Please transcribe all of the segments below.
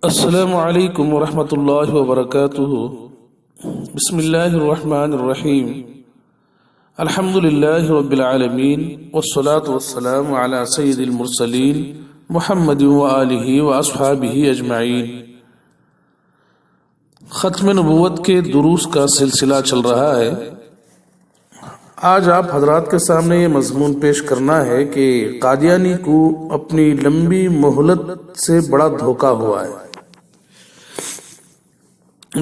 السلام علیکم ورحمۃ اللہ وبرکاتہ۔ بسم اللہ الرحمن الرحیم۔ الحمد للہ رب العالمین والصلاة والسلام علی سید المرسلین محمد وآلہ واصحابہ اجمعین۔ ختم نبوت کے دروس کا سلسلہ چل رہا ہے۔ آج آپ حضرات کے سامنے یہ مضمون پیش کرنا ہے کہ قادیانی کو اپنی لمبی مہلت سے بڑا دھوکہ ہوا ہے۔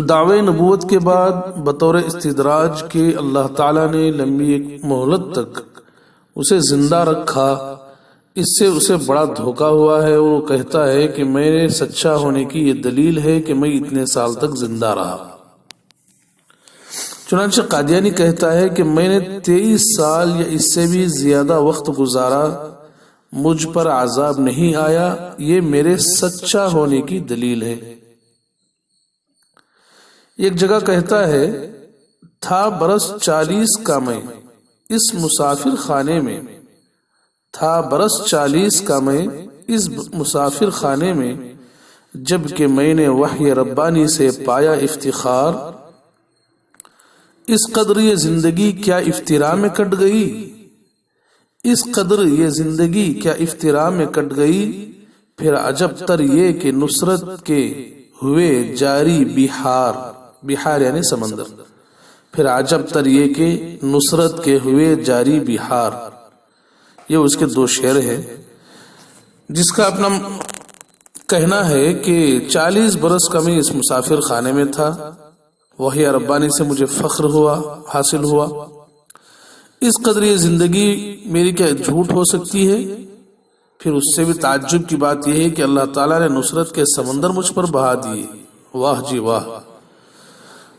دعوے نبوت کے بعد بطور استدراج کے اللہ تعالیٰ نے لمبی ایک مہلت تک اسے زندہ رکھا، اس سے اسے بڑا دھوکہ ہوا ہے۔ وہ کہتا ہے کہ میرے سچا ہونے کی یہ دلیل ہے کہ میں اتنے سال تک زندہ رہا۔ چنانچہ قادیانی کہتا ہے کہ میں نے 23 سال یا اس سے بھی زیادہ وقت گزارا، مجھ پر عذاب نہیں آیا، یہ میرے سچا ہونے کی دلیل ہے۔ ایک جگہ کہتا ہے تھا برس 40 کا میں اس مسافر خانے میں، تھا برس 40 کا میں اس مسافر خانے میں، جب کہ میں نے وحی ربانی سے پایا افتخار، اس قدر یہ زندگی کیا افتراء میں کٹ گئی، اس قدر یہ زندگی کیا افتراء میں کٹ گئی، پھر عجب تر یہ کہ نصرت کے ہوئے جاری بہار، بہار یعنی سمندر، پھر عجب تر یہ کہ نصرت کے ہوئے جاری بہار۔ یہ اس کے 2 شعر ہیں، جس کا اپنا کہنا ہے کہ 40 برس کا میں اس مسافر خانے میں تھا، وحی ربانی سے مجھے فخر ہوا، حاصل ہوا، اس قدر یہ زندگی میری کیا جھوٹ ہو سکتی ہے۔ پھر اس سے بھی تعجب کی بات یہ ہے کہ اللہ تعالیٰ نے نصرت کے سمندر مجھ پر بہا دیے۔ واہ جی واہ۔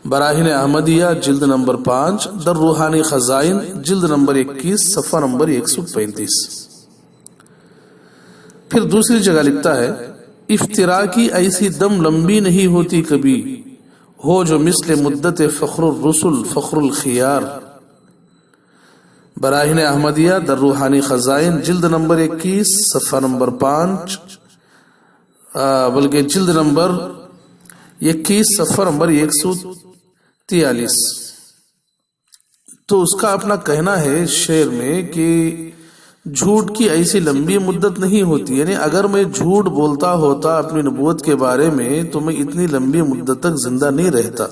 براہین احمدیہ جلد نمبر 5، در روحانی خزائن جلد نمبر 21، صفحہ نمبر 135۔ پھر دوسری جگہ لکھتا ہے افتراء کی ایسی دم لمبی نہیں ہوتی کبھی، ہو جو مثل مدت فخر الرسل فخر الخیار۔ براہین احمدیہ در روحانی خزائن جلد نمبر 21، صفحہ نمبر 5، بلکہ جلد نمبر 21، صفحہ نمبر 143۔ تو اس کا اپنا کہنا ہے شعر میں کہ جھوٹ کی ایسی لمبی مدت نہیں ہوتی، یعنی اگر میں جھوٹ بولتا ہوتا اپنی نبوت کے بارے میں تو میں اتنی لمبی مدت تک زندہ نہیں رہتا۔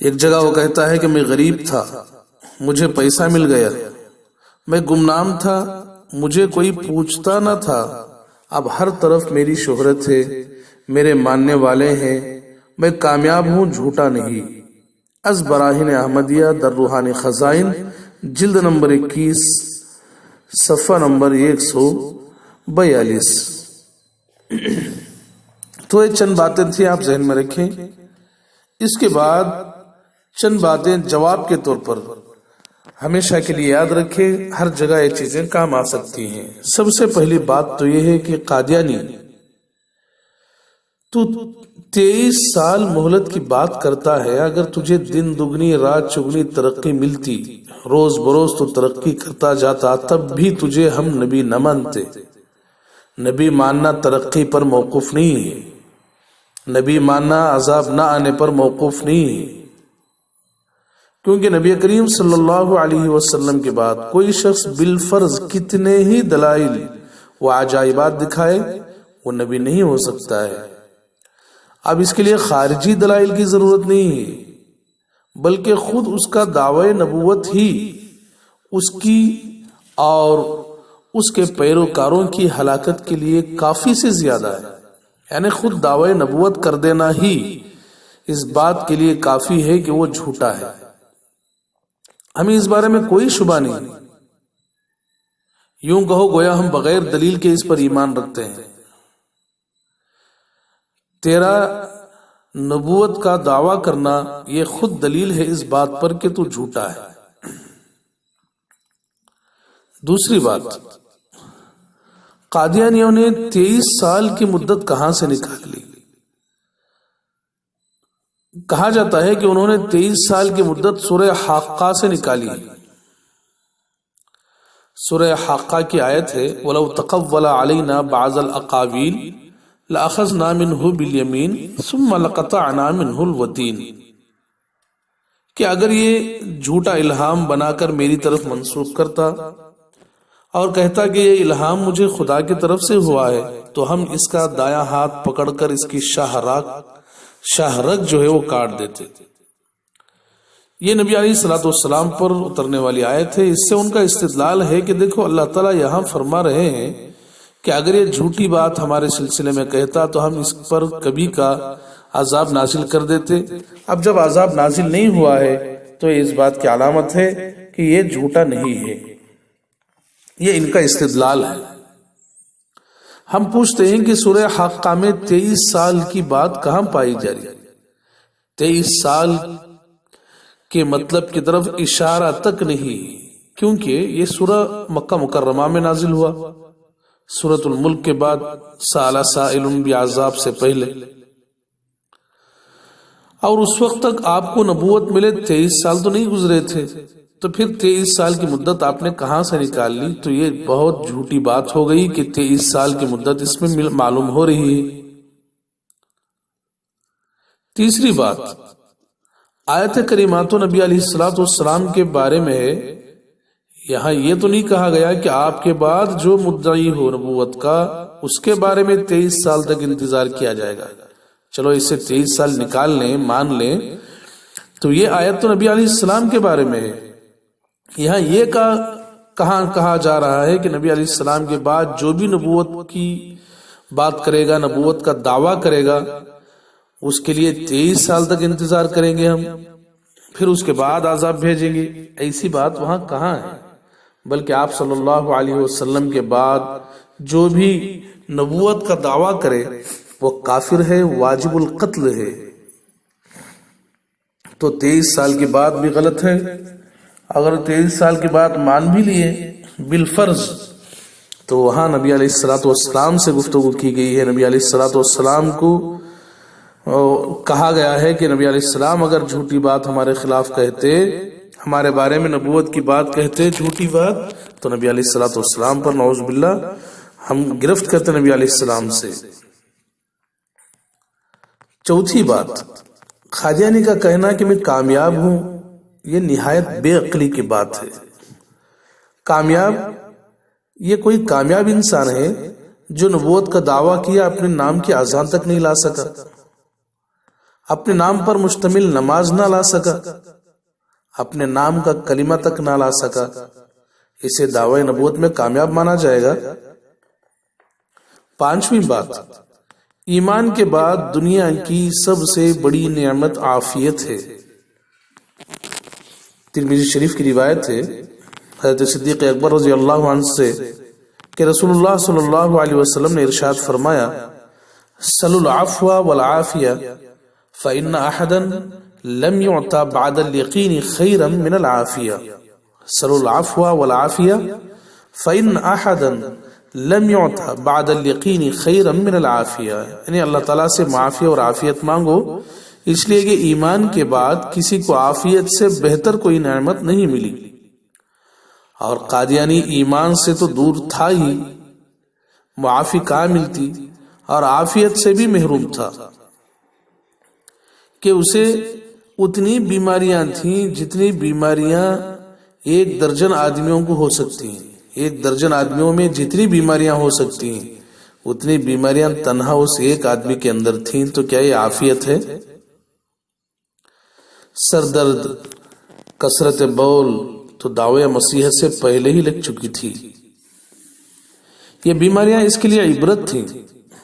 ایک جگہ وہ کہتا ہے کہ میں غریب تھا، مجھے پیسہ مل گیا، میں گمنام تھا، مجھے کوئی پوچھتا نہ تھا، اب ہر طرف میری شہرت ہے، میرے ماننے والے ہیں، میں کامیاب ہوں، جھوٹا نہیں۔ از براہین احمدیہ در روحانی خزائن جلد نمبر 21، صفحہ نمبر 142۔ تو یہ چند باتیں تھیں، آپ ذہن میں رکھیں۔ اس کے بعد چند باتیں جواب کے طور پر ہمیشہ کے لیے یاد رکھیں، ہر جگہ یہ چیزیں کام آ سکتی ہیں۔ سب سے پہلی بات تو یہ ہے کہ قادیانی تو 23 سال مہلت کی بات کرتا ہے، اگر تجھے دن دگنی رات چگنی ترقی ملتی، روز بروز تو ترقی کرتا جاتا، تب بھی تجھے ہم نبی نہ مانتے۔ نبی ماننا ترقی پر موقف نہیں ہے، نبی ماننا عذاب نہ آنے پر موقف نہیں ہے، کیونکہ نبی کریم صلی اللہ علیہ وسلم کے بعد کوئی شخص بالفرض کتنے ہی دلائل و عجائبات دکھائے، وہ نبی نہیں ہو سکتا ہے۔ اب اس کے لیے خارجی دلائل کی ضرورت نہیں ہے، بلکہ خود اس کا دعوی نبوت ہی اس کی اور اس کے پیروکاروں کی ہلاکت کے لیے کافی سے زیادہ ہے۔ یعنی خود دعوی نبوت کر دینا ہی اس بات کے لیے کافی ہے کہ وہ جھوٹا ہے۔ ہمیں اس بارے میں کوئی شبہ نہیں، یوں کہو گویا ہم بغیر دلیل کے اس پر ایمان رکھتے ہیں۔ تیرا نبوت کا دعویٰ کرنا یہ خود دلیل ہے اس بات پر کہ تو جھوٹا ہے۔ دوسری بات، قادیانیوں نے 23 سال کی مدت کہاں سے نکال لی؟ کہا جاتا ہے کہ انہوں نے 23 سال کی مدت سورہ حاقہ سے نکالی۔ سورہ حاقہ کی آیت ہے وَلَوْ تَقَوَّلَ عَلَيْنَا بَعْضَ الْأَقَاوِيلِ لأخذنا منہ بالیمین ثم لقطعنا منہ الوتین، کہ اگر یہ جھوٹا الہام بنا کر میری طرف منسوب کرتا اور کہتا کہ یہ الہام مجھے خدا کی طرف سے ہوا ہے، تو ہم اس کا دایاں ہاتھ پکڑ کر اس کی شاہ رگ جو ہے وہ کاٹ دیتے۔ یہ نبی علیہ الصلوۃ والسلام پر اترنے والی آیت ہے۔ اس سے ان کا استدلال ہے کہ دیکھو اللہ تعالیٰ یہاں فرما رہے ہیں کہ اگر یہ جھوٹی بات ہمارے سلسلے میں کہتا تو ہم اس پر کبھی کا عذاب نازل کر دیتے۔ اب جب عذاب نازل نہیں ہوا ہے تو یہ اس بات کی علامت ہے کہ یہ جھوٹا نہیں ہے۔ یہ ان کا استدلال ہے۔ ہم پوچھتے ہیں کہ سورہ حاقہ میں 23 سال کی بات کہاں پائی جا رہی ہے؟ 23 سال کے مطلب کی طرف اشارہ تک نہیں، کیونکہ یہ سورہ مکہ مکرمہ میں نازل ہوا، سورۃ الملک کے بعد، سأل سائل بعذاب سے پہلے، اور اس وقت تک آپ کو نبوت ملے 23 سال تو نہیں گزرے تھے، تو پھر 23 سال کی مدت آپ نے کہاں سے نکال لی؟ تو یہ بہت جھوٹی بات ہو گئی کہ 23 سال کی مدت اس میں معلوم ہو رہی ہے۔ تیسری بات، آیت کریمات نبی علیہ الصلوۃ والسلام کے بارے میں ہے۔ یہاں یہ تو نہیں کہا گیا کہ آپ کے بعد جو مدعی ہو نبوت کا اس کے بارے میں 23 سال تک انتظار کیا جائے گا۔ چلو اسے 23 سال نکال لیں، مان لیں، تو یہ آیت تو نبی علیہ السلام کے بارے میں ہے۔ یہاں یہ کہاں کہا جا رہا ہے کہ نبی علیہ السلام کے بعد جو بھی نبوت کی بات کرے گا، نبوت کا دعویٰ کرے گا، اس کے لیے 23 سال تک انتظار کریں گے ہم، پھر اس کے بعد عذاب بھیجیں گے۔ ایسی بات وہاں کہاں ہے؟ بلکہ آپ صلی اللہ علیہ وسلم کے بعد جو بھی نبوت کا دعویٰ کرے وہ کافر ہے، واجب القتل ہے۔ تو 23 سال کی بات بھی غلط ہے۔ اگر 23 سال کی بات مان بھی لیے بالفرض، تو وہاں نبی علیہ الصلوۃ والسلام سے گفتگو کی گئی ہے۔ نبی علیہ الصلوۃ والسلام کو کہا گیا ہے کہ نبی علیہ السلام اگر جھوٹی بات ہمارے خلاف کہتے، ہمارے بارے میں نبوت کی بات کہتے، جھوٹی بات، تو نبی علیہ الصلوۃ والسلام پر نعوذ باللہ ہم گرفت کرتے نبی علیہ السلام سے۔ چوتھی بات، قادیانی کا کہنا کہ میں کامیاب ہوں، یہ نہایت بے عقلی کی بات ہے۔ کامیاب، یہ کوئی کامیاب انسان ہے جو نبوت کا دعویٰ کیا، اپنے نام کی اذان تک نہیں لا سکا، اپنے نام پر مشتمل نماز نہ لا سکا، اپنے نام کا کلمہ تک نہ لا سکا، اسے دعوی نبوت میں کامیاب مانا جائے گا؟ پانچویں بات، ایمان کے بعد دنیا کی سب سے بڑی نعمت عافیت ہے۔ ترمذی شریف کی روایت ہے حضرت صدیق اکبر رضی اللہ عنہ سے کہ رسول اللہ صلی اللہ علیہ وسلم نے ارشاد فرمایا، سلوا العفو والعافیہ فإن أحدا لم يعطى بعد اليقين خيرا من العافية. سلوا العفو والعافية فإن أحدا لم يعطى بعد اليقين خيرا من العافية. یعنی اللہ تعالیٰ سے معافی اور عافیت مانگو، اس لیے کہ ایمان کے بعد کسی کو عافیت سے بہتر کوئی نعمت نہیں ملی۔ اور قادیانی ایمان سے تو دور تھا ہی، معافی کامل تھی اور عافیت سے بھی محروم تھا کہ اسے اتنی بیماریاں تھیں جتنی بیماریاں 1 درجن آدمیوں کو ہو سکتی ہیں۔ 1 درجن آدمیوں میں جتنی بیماریاں ہو سکتی ہیں اتنی بیماریاں تنہا اس ایک آدمی کے اندر تھیں، تو کیا یہ عافیت ہے؟ سر درد، کثرت بول تو دعوی مسیحت سے پہلے ہی لگ چکی تھی۔ یہ بیماریاں اس کے لیے عبرت تھیں،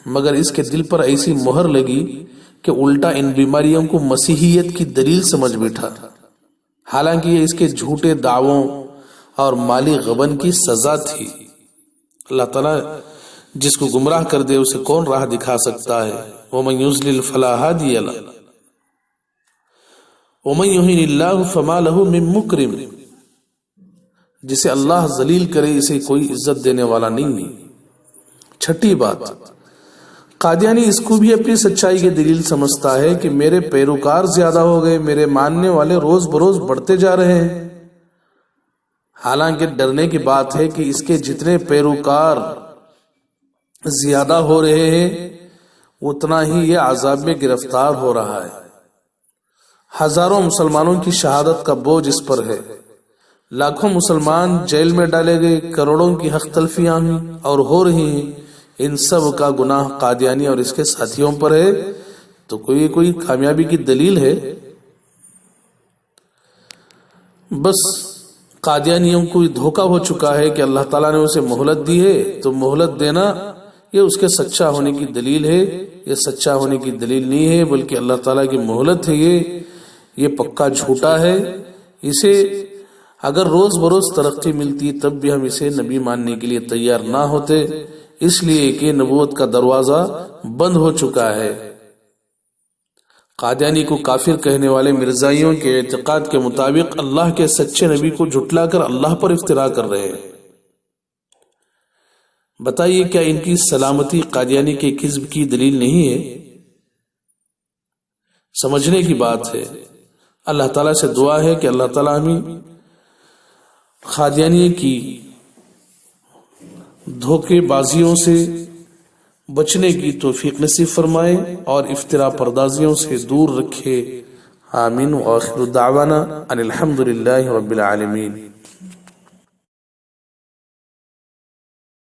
مگر اس کے دل پر ایسی مہر لگی کہ الٹا ان بیماریوں کو مسیحیت کی دلیل سمجھ بیٹھا، حالانکہ یہ اس کے جھوٹے دعووں اور مالی غبن کی سزا تھی۔ اللہ تعالیٰ جس کو گمراہ کر دے اسے کون راہ دکھا سکتا ہے؟ وَمَن يُضْلِلْ فَلَا هَادِيَ لَهُ وَمَن يُهِنِ اللَّهُ فَمَا لَهُ مِن مُكْرِمٍ۔ جسے اللہ ذلیل کرے اسے کوئی عزت دینے والا نہیں۔ چھٹی بات، قادیانی اس کو بھی اپنی سچائی کی دلیل سمجھتا ہے کہ میرے پیروکار زیادہ ہو گئے، میرے ماننے والے روز بروز بڑھتے جا رہے ہیں، حالانکہ ڈرنے کی بات ہے کہ اس کے جتنے پیروکار زیادہ ہو رہے ہیں اتنا ہی یہ عذاب میں گرفتار ہو رہا ہے۔ ہزاروں مسلمانوں کی شہادت کا بوجھ اس پر ہے، لاکھوں مسلمان جیل میں ڈالے گئے، کروڑوں کی حق تلفیاں ہوئی اور ہو رہی ہیں۔ ان سب کا گناہ قادیانی اور اس کے ساتھیوں پر ہے، تو کوئی کامیابی کی دلیل ہے؟ بس قادیانیوں کو دھوکہ ہو چکا ہے کہ اللہ تعالیٰ نے اسے مہلت دی ہے، تو مہلت دینا یہ اس کے سچا ہونے کی دلیل ہے۔ یہ سچا ہونے کی دلیل نہیں ہے، بلکہ اللہ تعالیٰ کی مہلت ہے۔ یہ پکا جھوٹا ہے۔ اسے اگر روز بروز ترقی ملتی تب بھی ہم اسے نبی ماننے کے لیے تیار نہ ہوتے، اس لیے کہ نبوت کا دروازہ بند ہو چکا ہے۔ قادیانی کو کافر کہنے والے مرزائیوں کے اعتقاد کے مطابق اللہ کے سچے نبی کو جھٹلا کر اللہ پر افترا کر رہے ہیں۔ بتائیے کیا ان کی سلامتی قادیانی کے کذب کی دلیل نہیں ہے؟ سمجھنے کی بات ہے۔ اللہ تعالیٰ سے دعا ہے کہ اللہ تعالیٰ ہمیں قادیانی کی دھوکے بازیوں سے بچنے کی توفیق نصیب فرمائے اور افترا پردازیوں سے دور رکھے۔ آمین۔ وآخر دعوانا ان الحمد للہ رب العالمین۔